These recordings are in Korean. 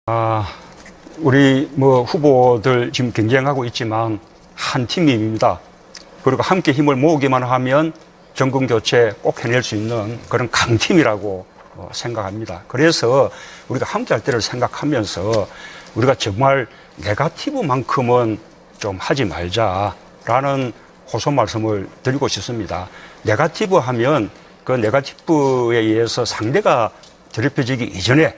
우리 후보들 지금 경쟁하고 있지만 한 팀입니다. 그리고 함께 힘을 모으기만 하면 정권 교체 꼭 해낼 수 있는 그런 강팀이라고 생각합니다. 그래서 우리가 함께 할 때를 생각하면서 우리가 정말 네거티브만큼은 좀 하지 말자라는 호소 말씀을 드리고 싶습니다. 네거티브 하면 그 네거티브에 의해서 상대가 더럽혀지기 이전에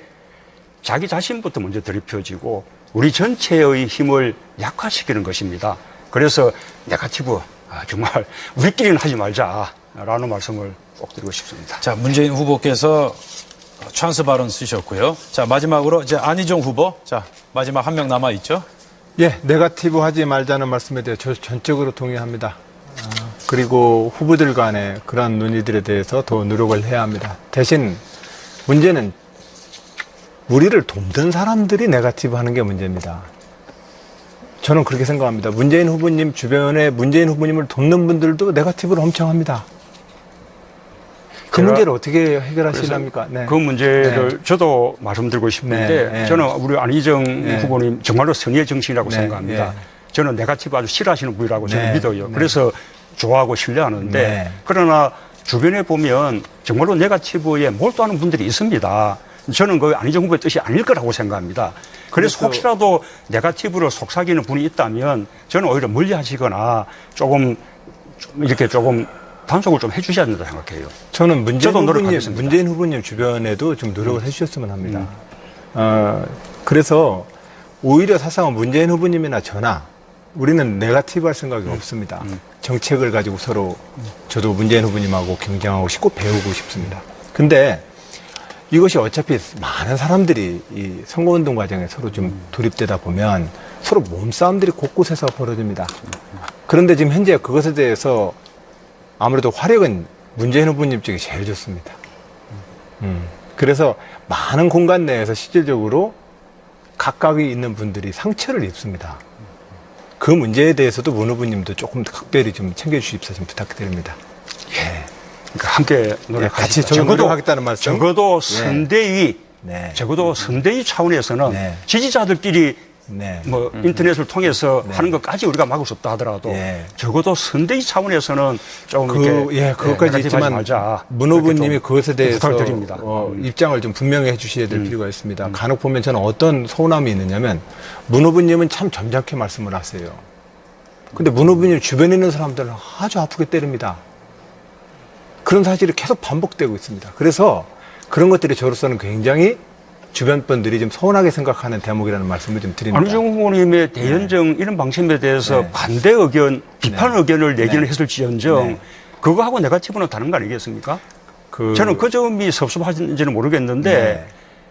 자기 자신부터 먼저 더럽혀지고 우리 전체의 힘을 약화시키는 것입니다. 그래서 네거티브 정말 우리끼리는 하지 말자라는 말씀을 꼭 드리고 싶습니다. 자, 문재인 후보께서 찬스 발언 쓰셨고요. 자, 마지막으로 이제 안희정 후보. 자, 마지막 한 명 남아 있죠? 예, 네거티브 하지 말자는 말씀에 대해 저 전적으로 동의합니다. 그리고 후보들 간의 그러한 논의들에 대해서 더 노력을 해야 합니다. 대신 문제는 우리를 돕는 사람들이 네거티브 하는 게 문제입니다. 저는 그렇게 생각합니다. 문재인 후보님 주변에 문재인 후보님을 돕는 분들도 네거티브를 엄청 합니다. 그 문제를 어떻게 해결하시렵니까? 네. 그 문제를 네. 저도 말씀드리고 싶은데 네. 저는 우리 안희정 후보님 정말로 선의의 정신이라고 생각합니다. 저는 네거티브 아주 싫어하시는 분이라고 저는 믿어요. 그래서 좋아하고 신뢰하는데 그러나 주변에 보면 정말로 네거티브에 몰두하는 분들이 있습니다. 저는 그 안희정 후보의 뜻이 아닐 거라고 생각합니다. 그래서 혹시라도 네거티브를 속삭이는 분이 있다면 저는 오히려 멀리 하시거나 조금 단속을 좀 해주셔야 된다고 생각해요. 저는 문재인 후보님 주변에도 좀 노력을 해주셨으면 합니다. 그래서 오히려 사실상 문재인 후보님이나 저나 우리는 네거티브 할 생각이 없습니다. 정책을 가지고 서로 저도 문재인 후보님하고 경쟁하고 싶고 배우고 싶습니다. 근데 이것이 어차피 많은 사람들이 이 선거운동 과정에 서로 좀 돌입되다 보면 서로 몸싸움들이 곳곳에서 벌어집니다. 그런데 지금 현재 그것에 대해서 아무래도 화력은 문재인 후보님 쪽이 제일 좋습니다. 그래서 많은 공간 내에서 실질적으로 각각이 있는 분들이 상처를 입습니다. 그 문제에 대해서도 문 후보님도 조금 더 각별히 좀 챙겨주십사 좀 부탁드립니다. 예. 그러니까 함께 같이 노력하겠다는 말씀. 적어도 선대위, 적어도 선대위 차원에서는 지지자들끼리 인터넷을 통해서 하는 것까지 우리가 막을 수 없다 하더라도 적어도 선대위 차원에서는 좀 그것까지 있지만 문 후보님이 그것에 대해서 입장을 좀 분명히 해주셔야 될 필요가 있습니다. 간혹 보면 저는 어떤 서운함이 있느냐면 문 후보님은 참 점잖게 말씀을 하세요. 근데 문 후보님 주변에 있는 사람들은 아주 아프게 때립니다. 그런 사실이 계속 반복되고 있습니다. 그래서 그런 것들이 저로서는 굉장히 주변 분들이 좀 서운하게 생각하는 대목이라는 말씀을 좀 드립니다. 안희정 후보님의 대연정 이런 방침에 대해서 반대 의견, 비판 의견을 내기는 했을지언정 그거하고 네거티브는 다른 거 아니겠습니까? 저는 그 점이 섭섭하신지는 모르겠는데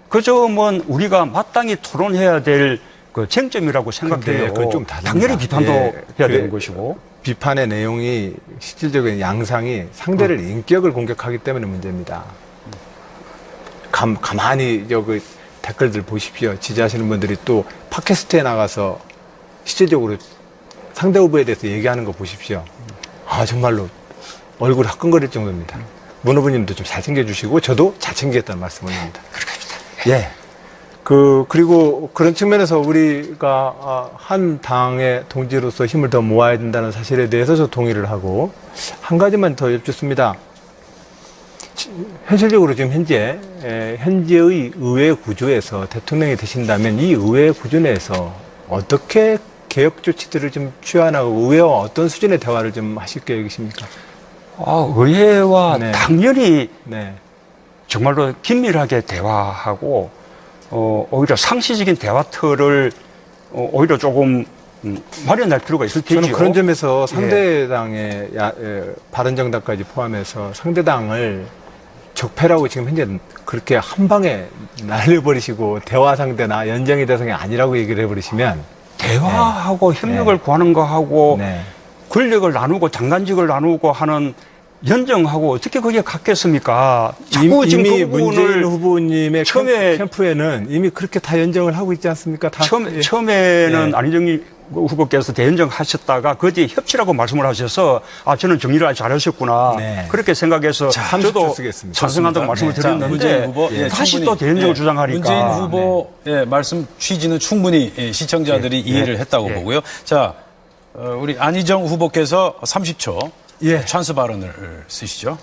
그 점은 우리가 마땅히 토론해야 될 그 쟁점이라고 생각해요. 좀 당연히 비판도 해야 되는 것이고. 비판의 내용이 실질적인 양상이 상대를 인격을 공격하기 때문에 문제입니다. 가만히 여기 댓글들 보십시오. 지지하시는 분들이 또 팟캐스트에 나가서 실질적으로 상대 후보에 대해서 얘기하는 거 보십시오. 정말로 얼굴 화끈거릴 정도입니다. 문 후보님도 좀 잘 챙겨주시고 저도 잘 챙기겠다는 말씀을 합니다. 예. 그리고 그런 측면에서 우리가 한 당의 동지로서 힘을 더 모아야 된다는 사실에 대해서 저 동의를 하고 한 가지만 더 여쭙습니다. 현실적으로 지금 현재의 의회 구조에서 대통령이 되신다면 이 의회 구조 내에서 어떻게 개혁 조치들을 좀 취하나고 의회와 어떤 수준의 대화를 좀 하실 계획이십니까? 의회와 당연히 정말로 긴밀하게 대화하고 오히려 상시적인 대화 틀을 오히려 조금 마련할 필요가 있을 테지요. 저는 그런 점에서 상대당의 바른정당까지 포함해서 상대당을 적폐라고 지금 현재 그렇게 한 방에 날려버리시고 대화 상대나 연정의 대상이 아니라고 얘기를 해버리시면 대화하고 협력을 구하는 거하고 권력을 나누고 장관직을 나누고 하는 연정하고 어떻게 거기에 같겠습니까? 자꾸 지금 이미 문재인 후보님의 캠프에는 이미 그렇게 다 연정을 하고 있지 않습니까? 처음에는 안희정 후보께서 대연정 하셨다가 그 뒤에 협치라고 말씀을 하셔서 저는 정리를 아주 잘하셨구나. 네. 그렇게 생각해서 저도 쓰겠습니다. 찬성한다고 말씀을 자, 드렸는데 문재인 후보, 다시 충분히, 또 대연정을 주장하니까. 문재인 후보의 말씀 취지는 충분히 시청자들이 이해를 했다고 보고요. 자, 우리 안희정 후보께서 30초 찬스 발언을 쓰시죠.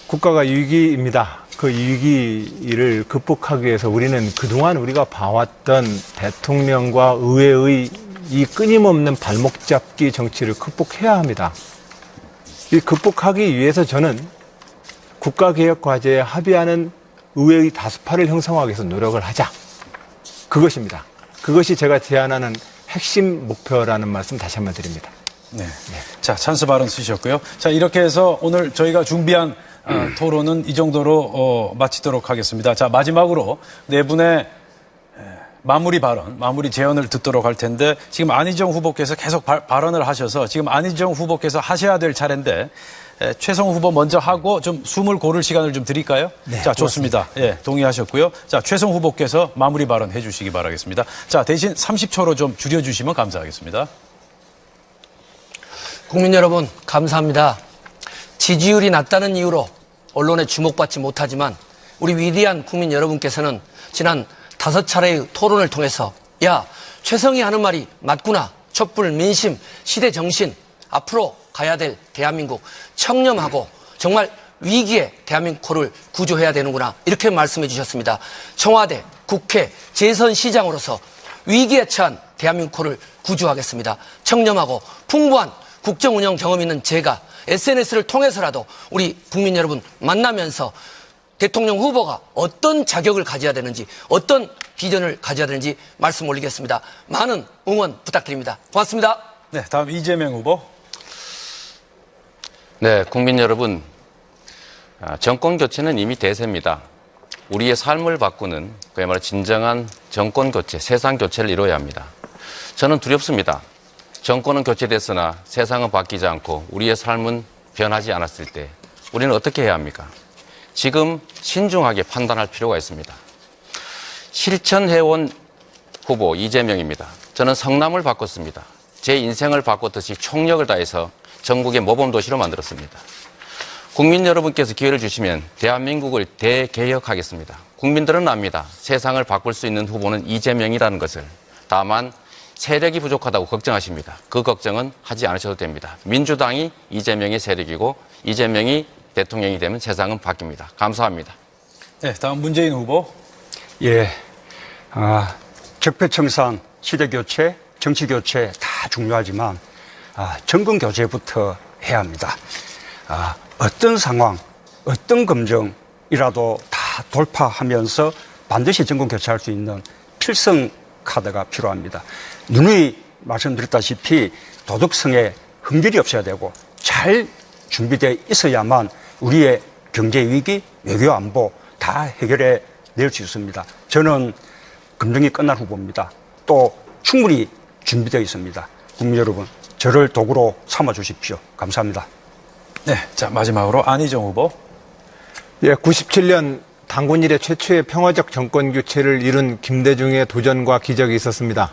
국가가 위기입니다. 그 위기를 극복하기 위해서 우리는 그동안 우리가 봐왔던 대통령과 의회의 이 끊임없는 발목 잡기 정치를 극복해야 합니다. 이 극복하기 위해서 저는 국가개혁 과제에 합의하는 의회의 다수파를 형성하기 위해서 노력을 하자. 그것입니다. 그것이 제가 제안하는 핵심 목표라는 말씀 다시 한번 드립니다. 네. 자, 찬스 발언 쓰셨고요. 자, 이렇게 해서 오늘 저희가 준비한 토론은 이 정도로 마치도록 하겠습니다. 자, 마지막으로 네 분의 마무리 발언, 마무리 제언을 듣도록 할 텐데 지금 안희정 후보께서 계속 발언을 하셔서 지금 안희정 후보께서 하셔야 될 차례인데 최성 후보 먼저 하고 좀 숨을 고를 시간을 좀 드릴까요? 네, 자, 좋습니다. 예, 동의하셨고요. 자, 최성 후보께서 마무리 발언 해주시기 바라겠습니다. 자, 대신 30초로 좀 줄여주시면 감사하겠습니다. 국민 여러분, 감사합니다. 지지율이 낮다는 이유로 언론에 주목받지 못하지만 우리 위대한 국민 여러분께서는 지난 5차례의 토론을 통해서 최성이 하는 말이 맞구나. 촛불, 민심, 시대 정신, 앞으로 가야 될 대한민국 청렴하고 정말 위기에 대한민국을 구조해야 되는구나. 이렇게 말씀해 주셨습니다. 청와대, 국회, 재선시장으로서 위기에 처한 대한민국을 구조하겠습니다. 청렴하고 풍부한 국정운영 경험 있는 제가 SNS를 통해서라도 우리 국민 여러분 만나면서 대통령 후보가 어떤 자격을 가져야 되는지 어떤 비전을 가져야 되는지 말씀 올리겠습니다. 많은 응원 부탁드립니다. 고맙습니다. 네, 다음 이재명 후보. 네, 국민 여러분, 정권 교체는 이미 대세입니다. 우리의 삶을 바꾸는 그야말로 진정한 정권 교체, 세상 교체를 이뤄야 합니다. 저는 두렵습니다. 정권은 교체됐으나 세상은 바뀌지 않고 우리의 삶은 변하지 않았을 때 우리는 어떻게 해야 합니까? 지금 신중하게 판단할 필요가 있습니다. 실천해온 후보 이재명입니다. 저는 성남을 바꿨습니다. 제 인생을 바꿨듯이 총력을 다해서 전국의 모범도시로 만들었습니다. 국민 여러분께서 기회를 주시면 대한민국을 대개혁하겠습니다. 국민들은 압니다. 세상을 바꿀 수 있는 후보는 이재명이라는 것을. 다만 세력이 부족하다고 걱정하십니다. 그 걱정은 하지 않으셔도 됩니다. 민주당이 이재명의 세력이고 이재명이 대통령이 되면 세상은 바뀝니다. 감사합니다. 네, 다음 문재인 후보. 예, 적폐청산, 시대교체, 정치교체 다 중요하지만 정권교체부터 해야 합니다. 어떤 상황, 어떤 검정이라도 다 돌파하면서 반드시 정권교체할 수 있는 필성 카드가 필요합니다. 누누이 말씀드렸다시피 도덕성에 흥결이 없어야 되고 잘 준비되어 있어야만 우리의 경제위기, 외교안보 다 해결해 낼 수 있습니다. 저는 검증이 끝난 후보입니다. 또 충분히 준비되어 있습니다. 국민 여러분, 저를 도구로 삼아 주십시오. 감사합니다. 네, 자, 마지막으로 안희정 후보. 97년 당군 이래 최초의 평화적 정권 교체를 이룬 김대중의 도전과 기적이 있었습니다.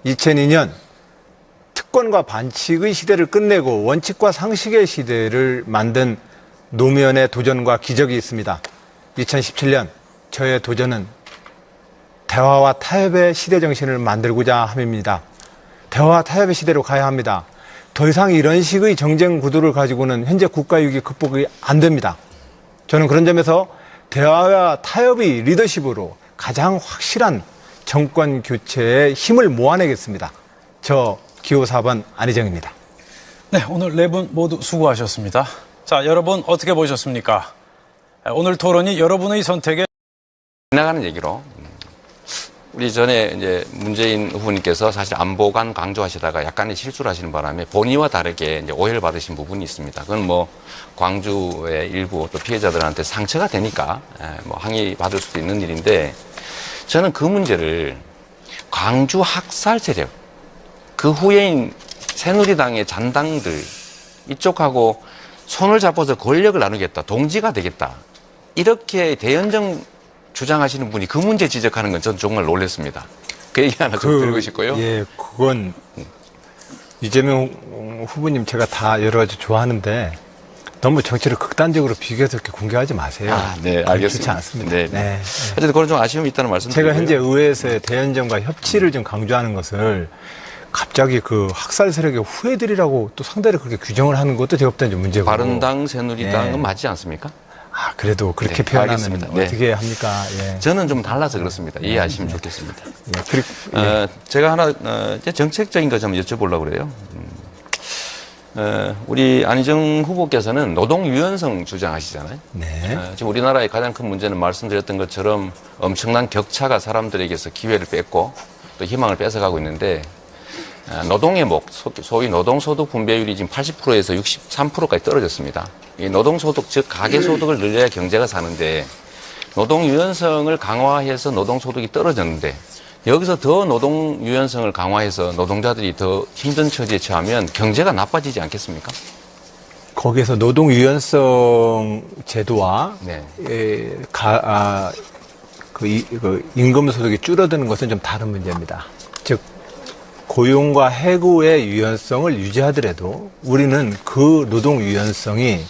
2002년 특권과 반칙의 시대를 끝내고 원칙과 상식의 시대를 만든 노무현의 도전과 기적이 있습니다. 2017년 저의 도전은 대화와 타협의 시대 정신을 만들고자 함입니다. 대화와 타협의 시대로 가야 합니다. 더 이상 이런 식의 정쟁 구도를 가지고는 현재 국가위기 극복이 안 됩니다. 저는 그런 점에서 대화와 타협의 리더십으로 가장 확실한 정권 교체에 힘을 모아내겠습니다. 저 기호 4번 안희정입니다. 네, 오늘 네 분 모두 수고하셨습니다. 자, 여러분 어떻게 보셨습니까? 오늘 토론이 여러분의 선택에 지나가는 얘기로 우리 전에 이제 문재인 후보님께서 사실 안보관 강조하시다가 약간의 실수를 하시는 바람에 본의와 다르게 이제 오해를 받으신 부분이 있습니다. 그건 뭐 광주의 일부 또 피해자들한테 상처가 되니까 뭐 항의 받을 수도 있는 일인데 저는 그 문제를 광주 학살 세력, 그 후예인 새누리당의 잔당들 이쪽하고 손을 잡아서 권력을 나누겠다, 동지가 되겠다 이렇게 대연정 주장하시는 분이 그 문제 지적하는 건 저는 정말 놀랐습니다. 그 얘기 하나 좀 드리고 싶고요. 예, 그건 이재명 후보님 제가 다 여러 가지 좋아하는데 너무 정치를 극단적으로 비교해서 이렇게 공개하지 마세요. 네, 그건 알겠습니다. 좋지 않습니다. 네. 네. 어쨌든 그런 좀 아쉬움이 있다는 말씀 제가 드리고요. 현재 의회에서의 대연정과 협치를 좀 강조하는 것을 갑자기 그 학살 세력의 후예들이라고 또 상대를 그렇게 규정을 하는 것도 제가 볼 때는 좀 문제고. 바른당, 새누리당은 네. 맞지 않습니까? 아, 그래도 그렇게 네, 표현하면 알겠습니다. 네. 어떻게 합니까? 예. 저는 좀 달라서 그렇습니다. 이해하시면 좋겠습니다. 예. 그리고 예. 제가 하나 이제 정책적인 거 좀 여쭤보려고 그래요. 우리 안희정 후보께서는 노동 유연성 주장하시잖아요. 네. 지금 우리나라의 가장 큰 문제는 말씀드렸던 것처럼 엄청난 격차가 사람들에게서 기회를 뺐고 또 희망을 뺏어가고 있는데 노동의 목, 소위 노동소득 분배율이 지금 80%에서 63%까지 떨어졌습니다. 이 노동소득, 즉 가계소득을 늘려야 경제가 사는데 노동 유연성을 강화해서 노동소득이 떨어졌는데 여기서 더 노동 유연성을 강화해서 노동자들이 더 힘든 처지에 처하면 경제가 나빠지지 않겠습니까? 거기에서 노동 유연성 제도와 네. 그 임금 소득이 줄어드는 것은 좀 다른 문제입니다. 즉 고용과 해고의 유연성을 유지하더라도 우리는 그 노동 유연성이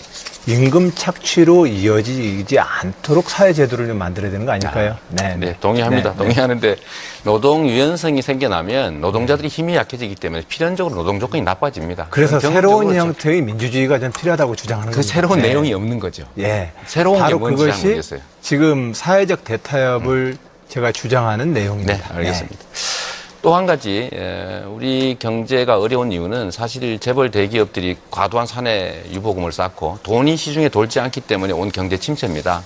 임금 착취로 이어지지 않도록 사회 제도를 좀 만들어야 되는 거 아닐까요? 네, 동의합니다. 네. 동의하는데 노동 유연성이 생겨나면 노동자들이 힘이 약해지기 때문에 필연적으로 노동 조건이 나빠집니다. 그래서 경험적으로 새로운 그렇죠. 형태의 민주주의가 좀 필요하다고 주장하는 그 겁니다. 새로운 네. 내용이 없는 거죠. 예. 새로운 게 바로 뭔지 잘 그것이 모르겠어요. 지금 사회적 대타협을 제가 주장하는 내용입니다. 네, 알겠습니다. 또 한 가지 우리 경제가 어려운 이유는 사실 재벌 대기업들이 과도한 사내 유보금을 쌓고 돈이 시중에 돌지 않기 때문에 온 경제 침체입니다.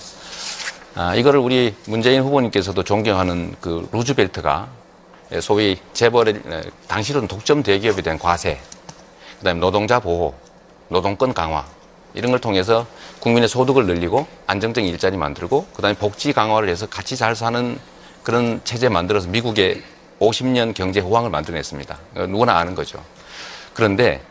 이거를 우리 문재인 후보님께서도 존경하는 그 루즈벨트가 소위 재벌의 당시로는 독점 대기업에 대한 과세, 그다음에 노동자 보호, 노동권 강화 이런 걸 통해서 국민의 소득을 늘리고 안정적인 일자리 만들고 그다음에 복지 강화를 해서 같이 잘 사는 그런 체제 만들어서 미국의 50년 경제 호황을 만들어냈습니다. 누구나 아는 거죠. 그런데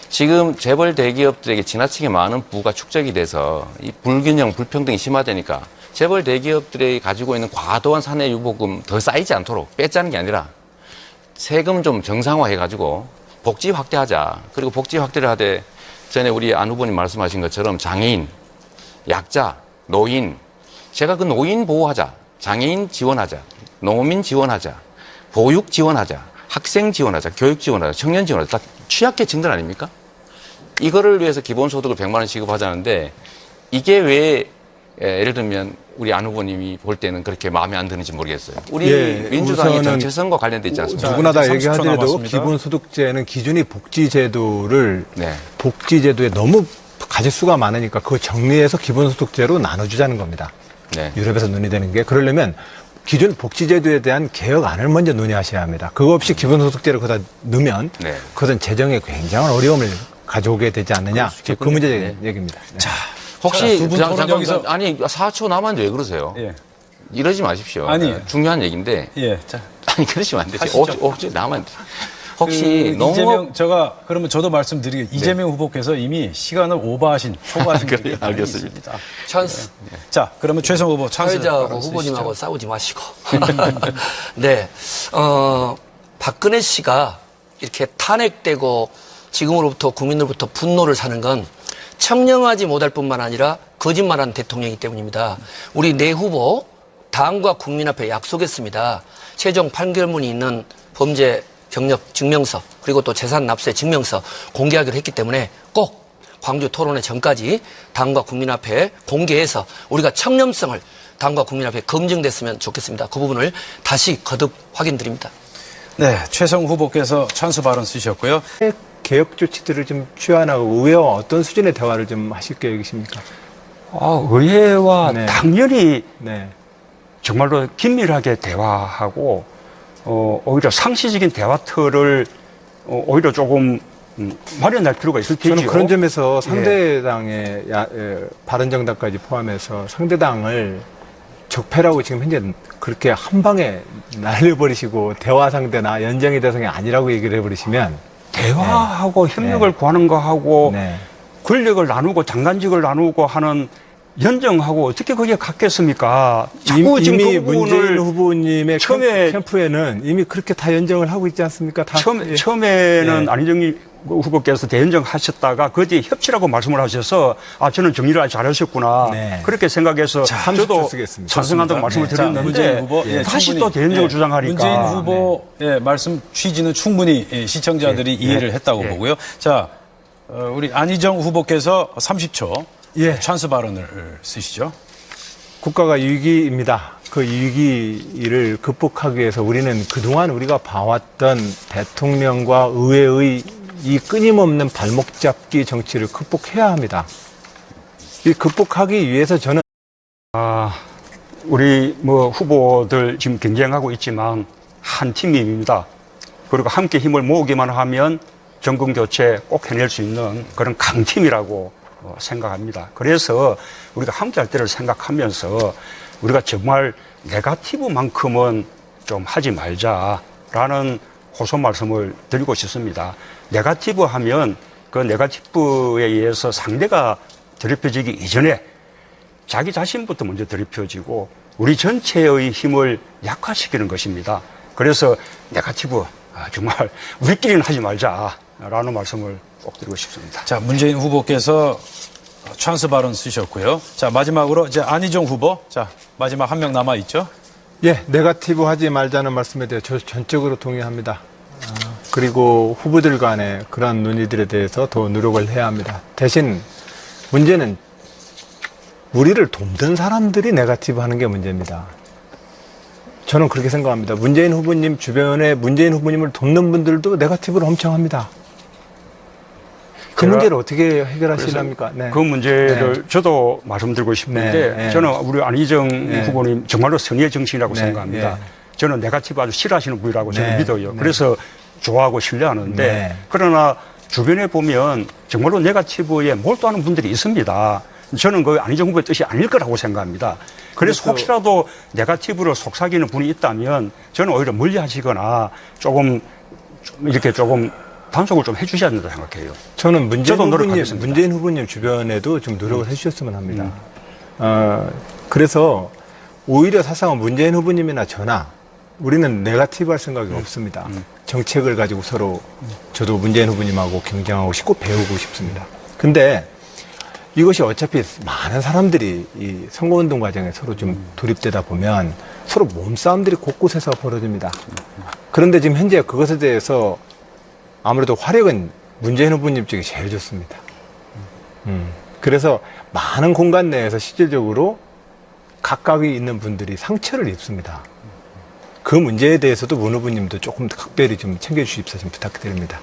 지금 재벌 대기업들에게 지나치게 많은 부가 축적이 돼서 이 불균형, 불평등이 심화되니까 재벌 대기업들이 가지고 있는 과도한 사내 유보금 더 쌓이지 않도록 뺏자는 게 아니라 세금 좀 정상화해가지고 복지 확대하자. 그리고 복지 확대를 하되 전에 우리 안 후보님 말씀하신 것처럼 장애인, 약자, 노인, 제가 그 노인 보호하자, 장애인 지원하자, 농민 지원하자, 보육 지원하자, 학생 지원하자, 교육 지원하자, 청년 지원하자. 다 취약계층들 아닙니까? 이거를 위해서 기본소득을 100만 원 지급하자는데 이게 왜 예를 들면 우리 안 후보님이 볼 때는 그렇게 마음에 안 드는지 모르겠어요. 우리 민주당의 정체성과 관련돼 있지 않습니까? 누구나 다 30초 얘기하더라도 남았습니다. 기본소득제는 기준이 복지제도를 네. 복지제도에 너무 가짓수가 많으니까 그거 정리해서 기본소득제로 나눠주자는 겁니다. 네. 유럽에서 논의되는 게 그러려면 기존 복지제도에 대한 개혁안을 먼저 논의하셔야 합니다. 그거 없이 기본소득제를 거기다 넣으면 네. 그것은 재정에 굉장한 어려움을 가져오게 되지 않느냐. 그 문제 얘기입니다. 네. 자, 혹시 두분 토론 잠깐 여기서- 아니 4초 남았는데 왜 그러세요? 예. 이러지 마십시오. 아니. 중요한 얘기인데 예. 자, 아니 그러시면 안 되죠. 하시죠. 5초 남았는데 혹시 그 농업 이재명 제가 그러면 저도 말씀드리겠습니다. 이재명 후보께서 이미 시간을 초과하신 그래요? 분이 알겠습니다. 있습니다. 찬스. 자, 그러면 최성 후보 찬스. 사회자하고 후보님하고 싸우지 마시고. 네. 박근혜 씨가 이렇게 탄핵되고 지금으로부터 국민으로부터 분노를 사는 건 청렴하지 못할 뿐만 아니라 거짓말하는 대통령이기 때문입니다. 우리 내 후보 당과 국민 앞에 약속했습니다. 최종 판결문이 있는 범죄 경력 증명서 그리고 또 재산 납세 증명서 공개하기로 했기 때문에 꼭 광주 토론회 전까지 당과 국민 앞에 공개해서 우리가 청렴성을 당과 국민 앞에 검증됐으면 좋겠습니다. 그 부분을 다시 거듭 확인드립니다. 네, 최성 후보께서 찬스 발언 쓰셨고요. 개혁 조치들을 좀 취하나고 의회와 어떤 수준의 대화를 좀 하실 계획이십니까? 의회와 네. 당연히 네. 정말로 긴밀하게 대화하고 오히려 상시적인 대화 틀을 오히려 조금 마련할 필요가 있을 테지요. 저는 그런 점에서 상대당의 바른정당까지 포함해서 상대당을 적폐라고 지금 현재 그렇게 한 방에 날려버리시고 대화 상대나 연정의 대상이 아니라고 얘기를 해버리시면 대화하고 협력을 네. 구하는 거하고 네. 권력을 나누고 장관직을 나누고 하는 연정하고 어떻게 거기에 갔겠습니까? 자꾸 지금 이미 그 문재인 부분을 후보님의 처음에- 캠프에는 이미 그렇게 다 연정을 하고 있지 않습니까? 다 처음에는 예. 안희정 후보께서 대연정하셨다가 그 뒤에 협치라고 말씀을 하셔서 저는 정리를 아주 잘하셨구나. 네. 그렇게 생각해서 30초 저도 쓰겠습니다. 찬성한다고 말씀을 자, 드렸는데 문재인 후보, 다시 충분히, 또 대연정을 주장하니까. 문재인 후보의 말씀 취지는 충분히 시청자들이 이해를 했다고 예. 보고요. 자, 우리 안희정 후보께서 30초 예. 찬스 발언을 쓰시죠. 국가가 위기입니다. 그 위기를 극복하기 위해서 우리는 그동안 우리가 봐왔던 대통령과 의회의 이 끊임없는 발목 잡기 정치를 극복해야 합니다. 이 극복하기 위해서 저는 우리 후보들 지금 경쟁하고 있지만 한 팀입니다. 그리고 함께 힘을 모으기만 하면 정권 교체 꼭 해낼 수 있는 그런 강팀이라고 생각합니다. 그래서 우리가 함께 할 때를 생각하면서 우리가 정말 네거티브만큼은 좀 하지 말자라는 호소 말씀을 드리고 싶습니다. 네거티브 하면 그 네거티브에 의해서 상대가 더럽혀지기 이전에 자기 자신부터 먼저 더럽혀지고 우리 전체의 힘을 약화시키는 것입니다. 그래서 네거티브 정말 우리끼리는 하지 말자라는 말씀을 꼭 드리고 싶습니다. 자, 문재인 후보께서 찬스 발언 쓰셨고요. 자, 마지막으로 이제 안희정 후보. 자, 마지막 한 명 남아 있죠. 예, 네거티브 하지 말자는 말씀에 대해 저 전적으로 동의합니다. 그리고 후보들 간의 그러한 논의들에 대해서 더 노력을 해야 합니다. 대신 문제는 우리를 돕는 사람들이 네거티브 하는 게 문제입니다. 저는 그렇게 생각합니다. 문재인 후보님 주변에 문재인 후보님을 돕는 분들도 네거티브를 엄청 합니다. 그 문제를 어떻게 해결하시렵니까? 네. 그 문제를 저도 말씀드리고 싶은데 네. 저는 우리 안희정 후보님 정말로 선의의 정치인이라고 네. 생각합니다. 네. 저는 네거티브 아주 싫어하시는 분이라고 저는 네. 믿어요. 네. 그래서 좋아하고 신뢰하는데 네. 그러나 주변에 보면 정말로 네거티브에 몰두하는 분들이 있습니다. 저는 그 안희정 후보의 뜻이 아닐 거라고 생각합니다. 그래서 혹시라도 네거티브로 속삭이는 분이 있다면 저는 오히려 멀리하시거나 조금 단속을 좀 해주셔야 된다고 생각해요. 저는 저도 노력하겠습니다. 문재인 후보님 주변에도 좀 노력을 해주셨으면 합니다. 그래서 오히려 사실상 문재인 후보님이나 저나 우리는 네거티브 할 생각이 없습니다. 정책을 가지고 서로 저도 문재인 후보님하고 경쟁하고 싶고 배우고 싶습니다. 근데 이것이 어차피 많은 사람들이 이 선거운동 과정에 서로 좀 돌입되다 보면 서로 몸싸움들이 곳곳에서 벌어집니다. 그런데 지금 현재 그것에 대해서 아무래도 화력은 문재인 후보님 쪽이 제일 좋습니다. 그래서 많은 공간 내에서 실질적으로 각각이 있는 분들이 상처를 입습니다. 그 문제에 대해서도 문 후보님도 조금 각별히 좀 챙겨주십사 좀 부탁드립니다.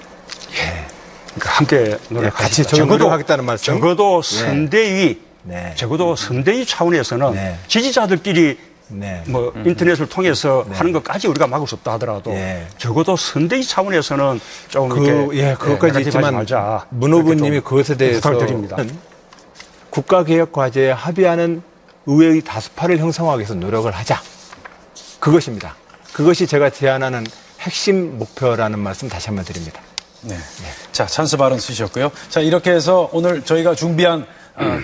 그러니까 함께 노력하시죠. 같이 적극 노력하겠다는 말씀. 적어도 선대위, 네. 적어도 선대위 차원에서는 네. 지지자들끼리 네. 인터넷을 통해서 하는 것까지 우리가 막을 수 없다 하더라도 네. 적어도 선대위 차원에서는 좀 이렇게 그것까지 네거티브 있지만 하지 말자. 문 후보님이 그것에 대해서 부탁을 드립니다. 국가개혁 과제에 합의하는 의회의 다수파를 형성하기 위해서 노력을 하자. 그것입니다. 그것이 제가 제안하는 핵심 목표라는 말씀 다시 한번 드립니다. 네. 자, 찬스 발언 쓰셨고요. 자, 이렇게 해서 오늘 저희가 준비한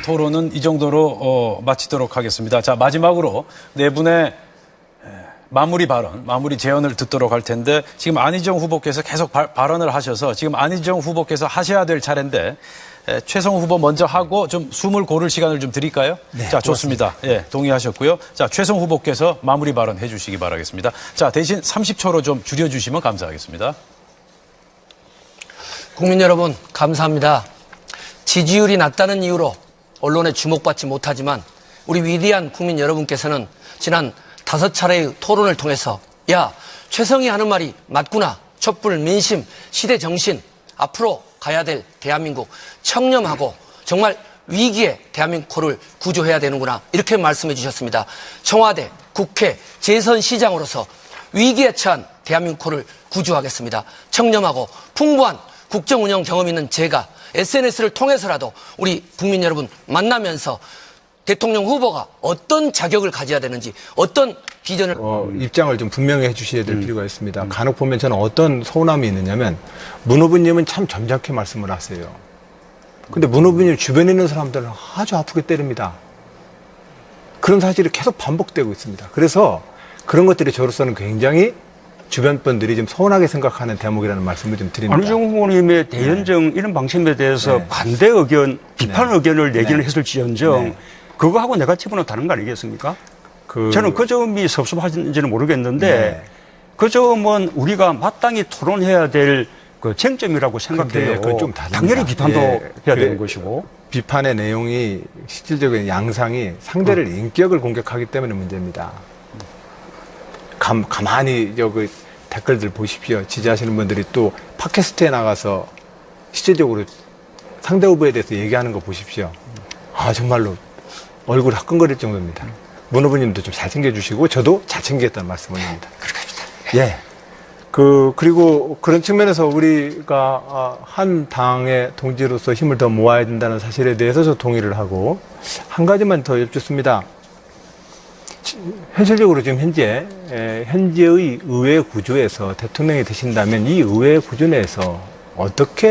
토론은 이 정도로 마치도록 하겠습니다. 자, 마지막으로 네 분의 마무리 발언, 마무리 제언을 듣도록 할 텐데 지금 안희정 후보께서 계속 발언을 하셔서 지금 안희정 후보께서 하셔야 될 차례인데 최성 후보 먼저 하고 좀 숨을 고를 시간을 좀 드릴까요? 네, 자, 좋습니다. 예, 동의하셨고요. 자, 최성 후보께서 마무리 발언 해주시기 바라겠습니다. 자, 대신 30초로 좀 줄여주시면 감사하겠습니다. 국민 여러분, 감사합니다. 지지율이 낮다는 이유로 언론에 주목받지 못하지만 우리 위대한 국민 여러분께서는 지난 5차례의 토론을 통해서 야, 최성이 하는 말이 맞구나. 촛불, 민심, 시대 정신, 앞으로 가야 될 대한민국 청렴하고 정말 위기에 대한민국을 구조해야 되는구나. 이렇게 말씀해 주셨습니다. 청와대, 국회, 재선시장으로서 위기에 처한 대한민국을 구조하겠습니다. 청렴하고 풍부한 국정운영 경험 있는 제가 SNS를 통해서라도 우리 국민 여러분 만나면서 대통령 후보가 어떤 자격을 가져야 되는지 어떤 비전을 입장을 좀 분명히 해주셔야 될 필요가 있습니다. 간혹 보면 저는 어떤 서운함이 있느냐면 문 후보님은 참 점잖게 말씀을 하세요. 근데 문 후보님 주변에 있는 사람들은 아주 아프게 때립니다. 그런 사실이 계속 반복되고 있습니다. 그래서 그런 것들이 저로서는 굉장히 주변 분들이 좀 서운하게 생각하는 대목이라는 말씀을 좀 드립니다. 안희정 후보님의 대연정 이런 방침에 대해서 네. 반대 의견, 비판 네. 의견을 내기는 네. 했을지언정 네. 그거하고 네거티브는 다른 거 아니겠습니까? 저는 그 점이 섭섭하신지는 모르겠는데 네. 그 점은 우리가 마땅히 토론해야 될 그 쟁점이라고 생각해요. 그건 좀 다릅니다. 당연히 비판도 예, 해야 그래. 되는 것이고. 비판의 내용이 실질적인 양상이 상대를 인격을 공격하기 때문에 문제입니다. 가만히 그 댓글들 보십시오. 지지하시는 분들이 또 팟캐스트에 나가서 실질적으로 상대 후보에 대해서 얘기하는 거 보십시오. 아, 정말로 얼굴 화끈거릴 정도입니다. 문 후보님도 좀 잘 챙겨주시고 저도 잘 챙기겠다는 말씀 올립니다. 예. 그리고 그런 측면에서 우리가 한 당의 동지로서 힘을 더 모아야 된다는 사실에 대해서 저 동의를 하고 한 가지만 더 여쭙습니다. 현실적으로 지금 현재의 의회 구조에서 대통령이 되신다면 이 의회 구조 내에서 어떻게